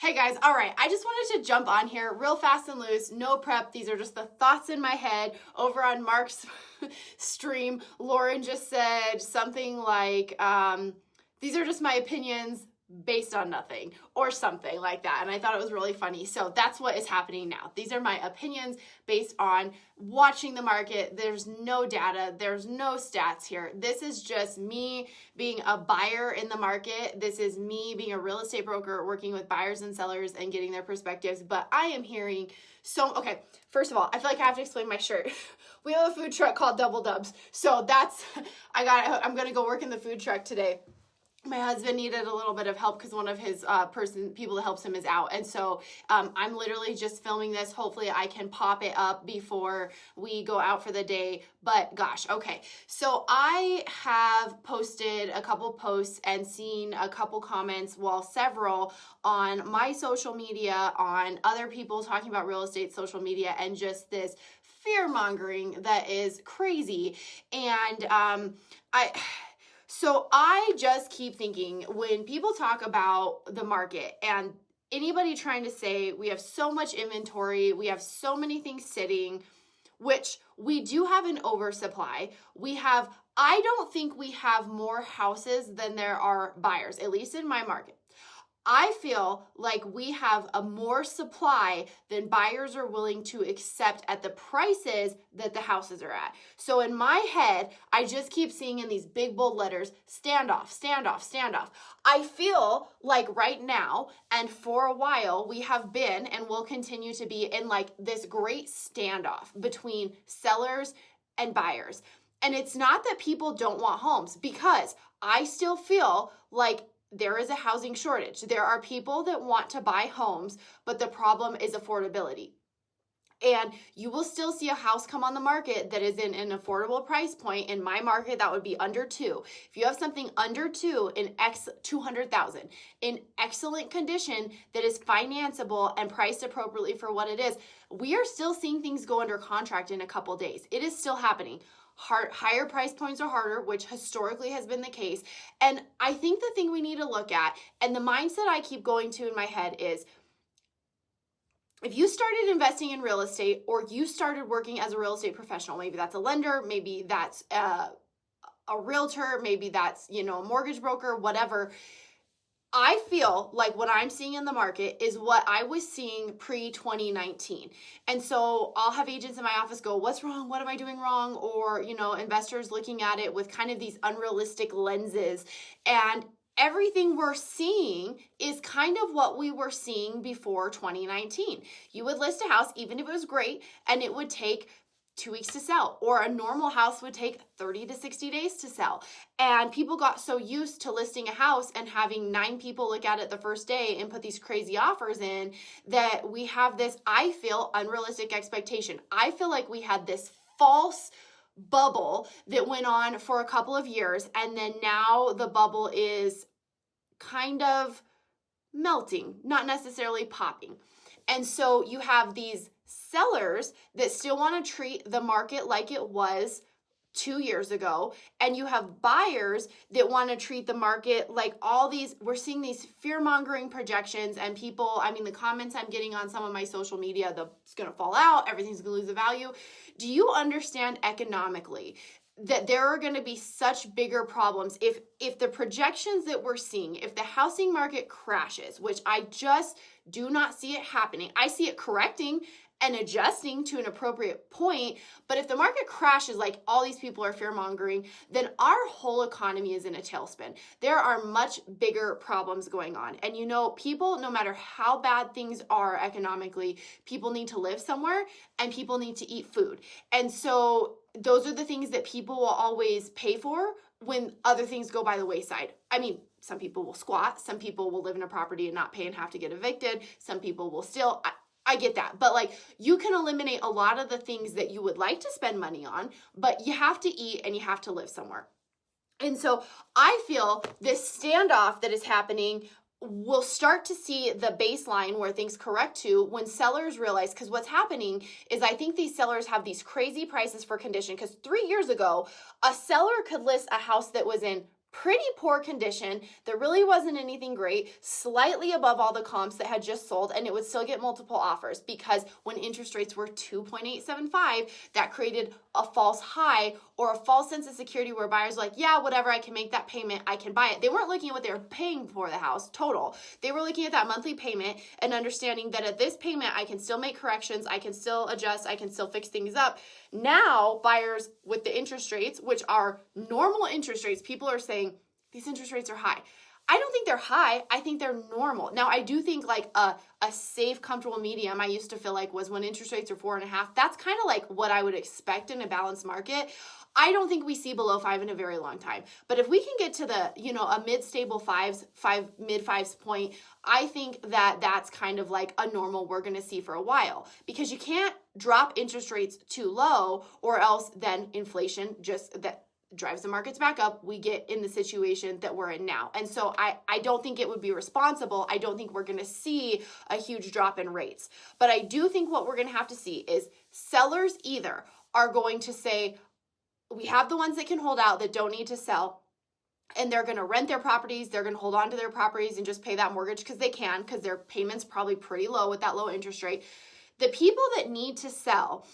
Hey guys, all right, I just wanted to jump on here real fast and loose, no prep. These are just the thoughts in my head. Over on Mark's stream, Lauren just said something like, these are just my opinions based on nothing, or something like that. And I thought it was really funny. So that's what is happening now. These are my opinions based on watching the market. There's no data. There's no stats here. This is just me being a buyer in the market. This is me being a real estate broker working with buyers and sellers and getting their perspectives. But I am hearing okay, first of all, I feel like I have to explain my shirt. We have a food truck called Double Dubs. So I'm going to go work in the food truck today. My husband needed a little bit of help because one of his people that helps him is out. And so I'm literally just filming this. Hopefully I can pop it up before we go out for the day. But gosh, okay. So I have posted a couple posts and seen a couple comments, well, several on my social media, on other people talking about real estate social media, and just this fear mongering that is crazy. And So I just keep thinking when people talk about the market and anybody trying to say we have so much inventory, we have so many things sitting, which we do have an oversupply. I don't think we have more houses than there are buyers, at least in my market. I feel like we have a more supply than buyers are willing to accept at the prices that the houses are at. So in my head, I just keep seeing in these big bold letters, standoff, standoff, standoff. I feel like right now and for a while we have been and will continue to be in like this great standoff between sellers and buyers. And it's not that people don't want homes, because I still feel like there is a housing shortage. There are people that want to buy homes, but the problem is affordability. And you will still see a house come on the market that is in an affordable price point. In my market, that would be under 2. If you have something under 2 in $200,000 in excellent condition that is financeable and priced appropriately for what it is, we are still seeing things go under contract in a couple days. It is still happening. Higher price points are harder, which historically has been the case. And I think the thing we need to look at, and the mindset I keep going to in my head, is if you started investing in real estate or you started working as a real estate professional, maybe that's a lender, maybe that's a realtor, maybe that's, a mortgage broker, whatever. I feel like what I'm seeing in the market is what I was seeing pre-2019. And so I'll have agents in my office go, what's wrong? What am I doing wrong? Or, investors looking at it with kind of these unrealistic lenses. And everything we're seeing is kind of what we were seeing before 2019. You would list a house, even if it was great, and it would take 2 weeks to sell, or a normal house would take 30 to 60 days to sell. And people got so used to listing a house and having 9 people look at it the first day and put these crazy offers in that we have this, I feel, unrealistic expectation. I feel like we had this false bubble that went on for a couple of years, and then now the bubble is kind of melting, not necessarily popping. And so you have these sellers that still want to treat the market like it was 2 years ago, and you have buyers that want to treat the market like we're seeing these fear-mongering projections, and people, the comments I'm getting on some of my social media, it's going to fall out, everything's going to lose the value. Do you understand economically that there are going to be such bigger problems if the projections that we're seeing, if the housing market crashes, which I just do not see it happening. I see it correcting and adjusting to an appropriate point. But if the market crashes like all these people are fear-mongering, then our whole economy is in a tailspin. There are much bigger problems going on. And people, no matter how bad things are economically, people need to live somewhere and people need to eat food. And so those are the things that people will always pay for when other things go by the wayside. Some people will squat. Some people will live in a property and not pay and have to get evicted. Some people will still... I get that, but you can eliminate a lot of the things that you would like to spend money on, but you have to eat and you have to live somewhere. And so I feel this standoff that is happening, we'll start to see the baseline where things correct to when sellers realize, because what's happening is I think these sellers have these crazy prices for condition, because 3 years ago, a seller could list a house that was in pretty poor condition. There really wasn't anything great, slightly above all the comps that had just sold, and it would still get multiple offers because when interest rates were 2.875, that created a false high or a false sense of security where buyers were like, yeah, whatever, I can make that payment, I can buy it. They weren't looking at what they were paying for the house total. They were looking at that monthly payment and understanding that at this payment, I can still make corrections, I can still adjust, I can still fix things up. Now, buyers with the interest rates, which are normal interest rates, people are saying, these interest rates are high. I don't think they're high. I think they're normal. Now, I do think like a safe, comfortable medium, I used to feel like was when interest rates are 4.5. That's kind of like what I would expect in a balanced market. I don't think we see below 5 in a very long time. But if we can get to the, a mid-stable mid-fives point, I think that that's kind of like a normal we're going to see for a while, because you can't drop interest rates too low or else then inflation just that drives the markets back up. We get in the situation that we're in now. And so I don't think it would be responsible. I don't think we're going to see a huge drop in rates. But I do think what we're going to have to see is sellers either are going to say, we have the ones that can hold out that don't need to sell, and they're going to rent their properties. They're going to hold on to their properties and just pay that mortgage because they can, because their payment's probably pretty low with that low interest rate. The people that need to sell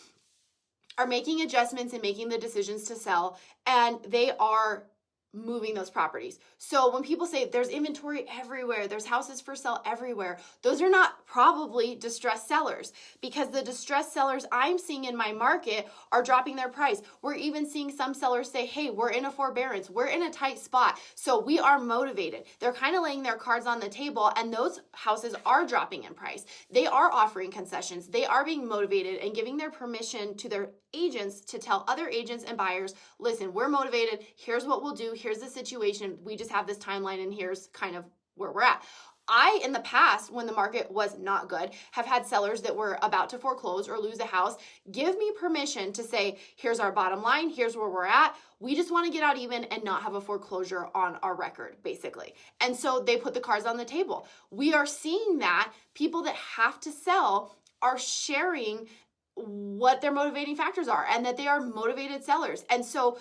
are making adjustments and making the decisions to sell, and they are moving those properties. So when people say there's inventory everywhere, there's houses for sale everywhere, those are not probably distressed sellers, because the distressed sellers I'm seeing in my market are dropping their price. We're even seeing some sellers say, hey, we're in a forbearance, we're in a tight spot, so we are motivated. They're kind of laying their cards on the table, and those houses are dropping in price. They are offering concessions. They are being motivated and giving their permission to their agents to tell other agents and buyers, listen, we're motivated. Here's what we'll do. Here's the situation. We just have this timeline, and here's kind of where we're at. I, in the past, when the market was not good, have had sellers that were about to foreclose or lose a house give me permission to say, here's our bottom line, here's where we're at. We just want to get out even and not have a foreclosure on our record, basically. And so they put the cards on the table. We are seeing that people that have to sell are sharing what their motivating factors are, and that they are motivated sellers. And so,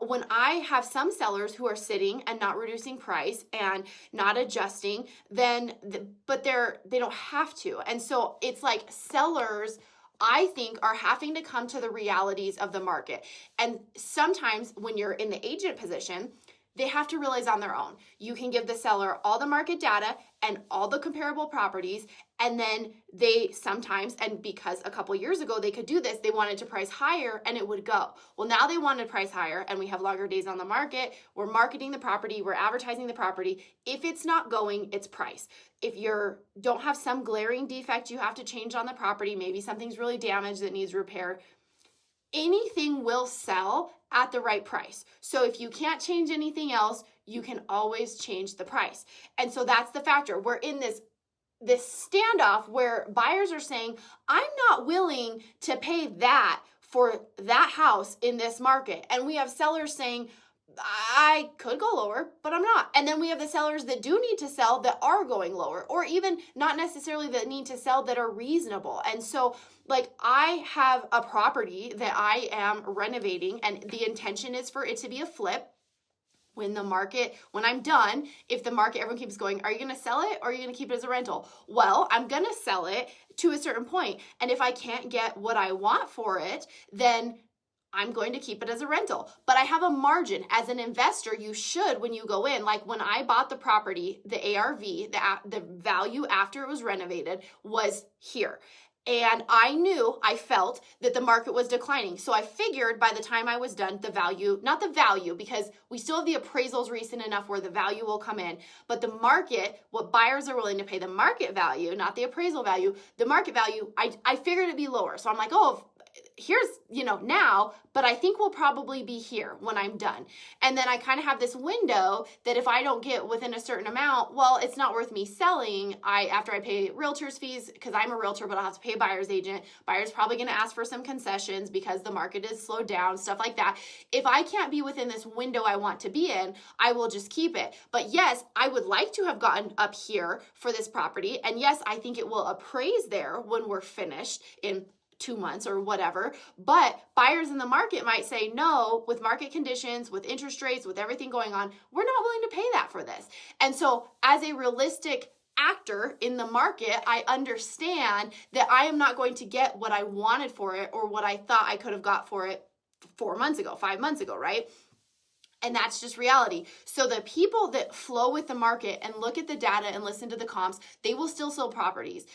when I have some sellers who are sitting and not reducing price and not adjusting, but they don't have to. And so it's like sellers, I think, are having to come to the realities of the market. And sometimes when you're in the agent position, they have to realize on their own. You can give the seller all the market data and all the comparable properties, and then they sometimes, and because a couple years ago they could do this, they wanted to price higher and it would go. Well, now they want to price higher and we have longer days on the market. We're marketing the property, we're advertising the property. If it's not going, it's price. If you don't have some glaring defect you have to change on the property, maybe something's really damaged that needs repair, anything will sell at the right price. So if you can't change anything else, you can always change the price. And so that's the factor. We're in this standoff where buyers are saying, I'm not willing to pay that for that house in this market. And we have sellers saying, I could go lower, but I'm not. And then we have the sellers that do need to sell that are going lower, or even not necessarily that need to sell that are reasonable. And so like I have a property that I am renovating, and the intention is for it to be a flip. When I'm done, if the market, everyone keeps going, are you going to sell it or are you going to keep it as a rental? Well, I'm going to sell it to a certain point. And if I can't get what I want for it, then I'm going to keep it as a rental. But I have a margin. As an investor, you should, when you go in, like when I bought the property, the ARV, the value after it was renovated was here. And I felt that the market was declining. So I figured by the time I was done, not the value, because we still have the appraisals recent enough where the value will come in, but the market, what buyers are willing to pay, the market value, not the appraisal value, the market value, I figured it'd be lower. So I'm like, here's, now, but I think we'll probably be here when I'm done. And then I kind of have this window that if I don't get within a certain amount, well, it's not worth me selling. After I pay realtor's fees, because I'm a realtor, but I'll have to pay a buyer's agent. Buyer's probably going to ask for some concessions because the market is slowed down, stuff like that. If I can't be within this window I want to be in, I will just keep it. But yes, I would like to have gotten up here for this property. And yes, I think it will appraise there when we're finished in 2 months or whatever, but buyers in the market might say, no, with market conditions, with interest rates, with everything going on, we're not willing to pay that for this. And so as a realistic actor in the market, I understand that I am not going to get what I wanted for it or what I thought I could have got for it 4 months ago, 5 months ago, right? And that's just reality. So the people that flow with the market and look at the data and listen to the comps, they will still sell properties.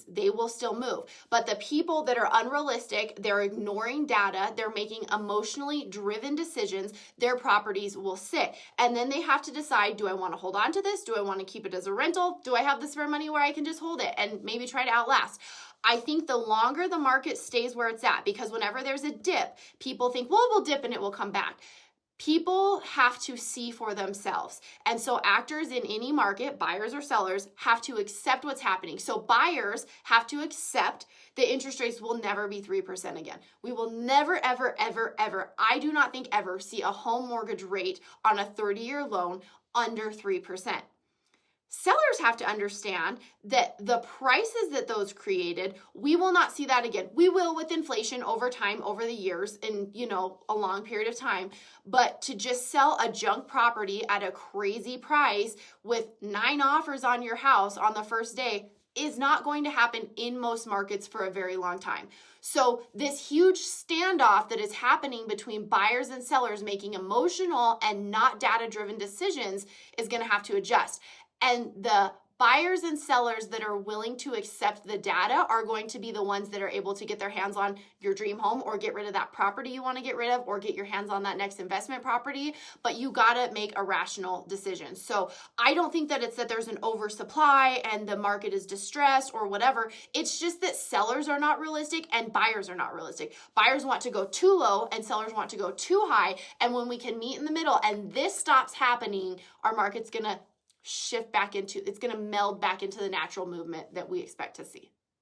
They will still move. But the people that are unrealistic, they're ignoring data, they're making emotionally driven decisions, their properties will sit. And then they have to decide, do I want to hold on to this? Do I want to keep it as a rental? Do I have the spare money where I can just hold it and maybe try to outlast? I think the longer the market stays where it's at, because whenever there's a dip, people think, well, it will dip and it will come back. People have to see for themselves. And so actors in any market, buyers or sellers, have to accept what's happening. So buyers have to accept that interest rates will never be 3% again. We will never, ever, ever, ever, I do not think ever, see a home mortgage rate on a 30-year loan under 3%. Sellers have to understand that the prices that those created, we will not see that again. We will with inflation over time, over the years, in a long period of time. But to just sell a junk property at a crazy price with 9 offers on your house on the first day is not going to happen in most markets for a very long time. So this huge standoff that is happening between buyers and sellers making emotional and not data-driven decisions is going to have to adjust. And the buyers and sellers that are willing to accept the data are going to be the ones that are able to get their hands on your dream home or get rid of that property you want to get rid of or get your hands on that next investment property. But you got to make a rational decision. So I don't think that it's that there's an oversupply and the market is distressed or whatever. It's just that sellers are not realistic and buyers are not realistic. Buyers want to go too low and sellers want to go too high. And when we can meet in the middle and this stops happening, our market's going to shift back into, it's going to meld back into the natural movement that we expect to see.